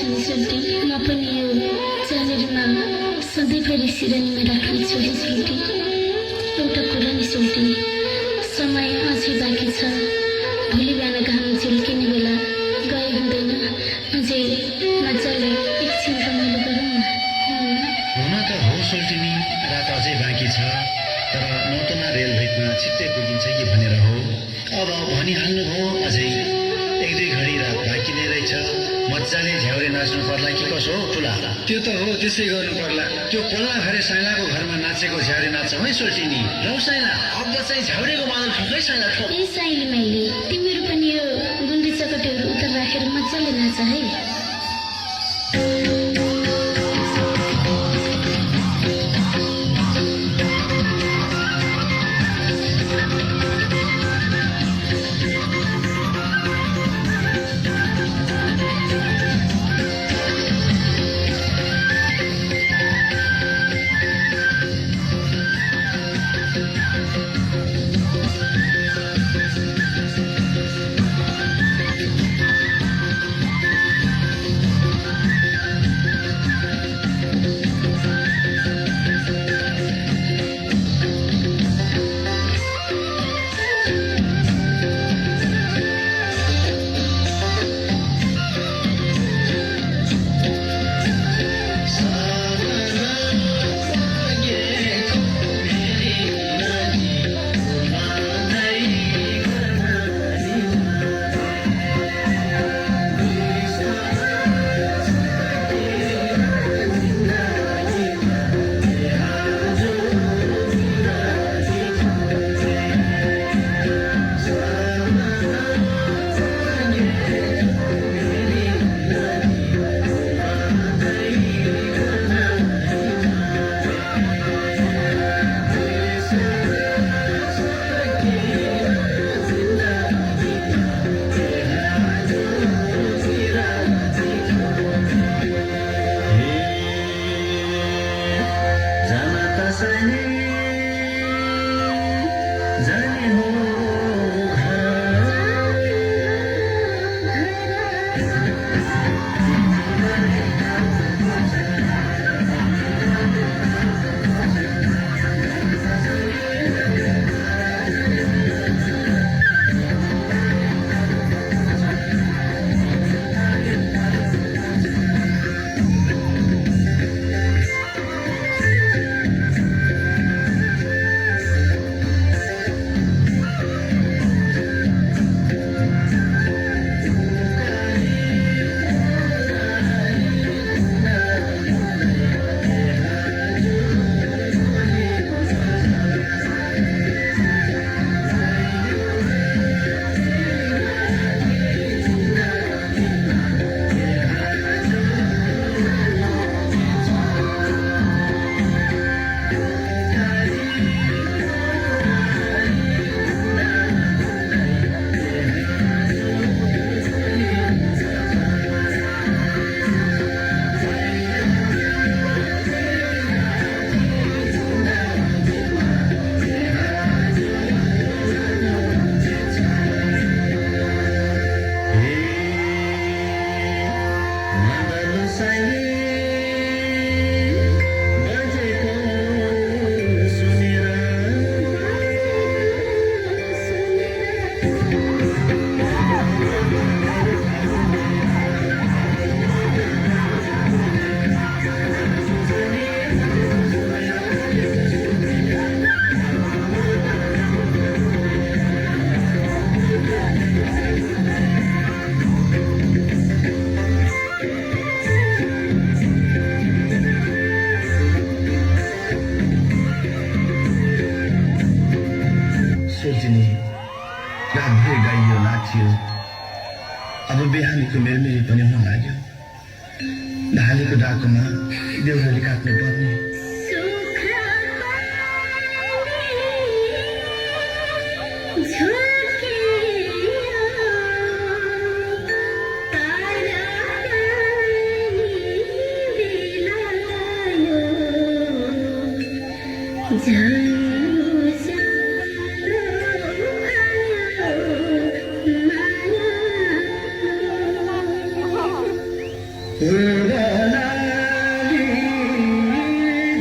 नि सोल्टी म पनि यो च्यानलमा सधैँभरि सिरानीमा राख्नेछु नि सोल्टी। एउटा कुरा नि सोल्टी, समय अझै बाँकी छ। भोलि बिहान घाम झुल्किने बेला गए हुँदैन। अझै मजाले एकछिन रमाइलो गरौँ न। हुन त हो सोल्टिनी, रात अझै बाँकी छ, तर नौतमा रेल भेटमा छिट्टै पुगिन्छ कि भनेर हो। अब भनिहाल्नुभयो, अझै एक दुई घडी रात बाँकी नै रहेछ। मजाले झ्याउरे नाच्नु पर्ला कि कसो हो ठुला? त्यो त हो, त्यसै गर्नु पर्ला। त्यो पल्ला घरे साइलाको घरमा नाचेको झ्याउरे नाच्छौँ है सोल्टिनी। लौ साइला, अब चाहिँ झ्याउरेको मादल ठोक है साइला, ठोक। ए साइली माइली, तिमीहरू पनि यो गुन्डी चकटीहरू उता राखेर मजाले नाच है। रातभरि गाइयो नाचियो। अब बिहानीको मेलमेली पनि हुन लाग्यो। ढालेको डाकोमा देउराली काट्नु पर्ने। उडालाली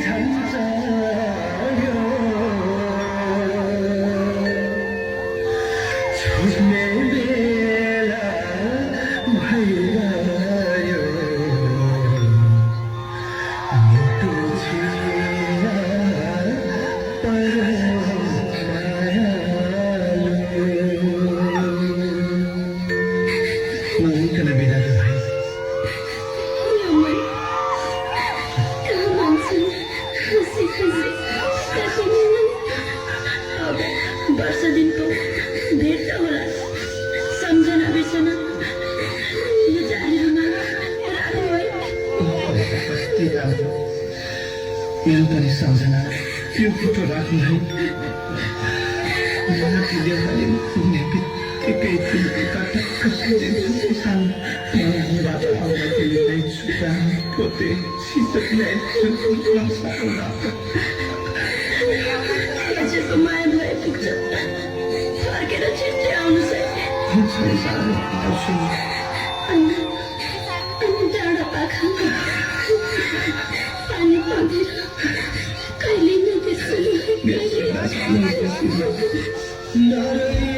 झन्झल्यो, छुट्ने बेला भइरह्यो, मुटु छिया नलिकन बिदा त भाइ कहाँ मान्छन् खुसी खुसी अब वर्ष दिनको भेट त होला सम्झना बिर्सना यो जालीमा राख्नु है कति राम्रो मेरो पनि सम्झना यो फोटो राख्नु है माथि देउताले पुग्ने बित्तिकै तिमीको कटक्क मबाट आउँदा तिमीलाई छुट्टा पोते शीतल ल्याइदिन्छु संसारमा हजुरको माया भए पुग्छ फर्केर छिट्टै आउनुहोस् है संसारमा आउँछु अनि डाँडा पाखा पानी परेर कहिले नबिर्सनु मेरो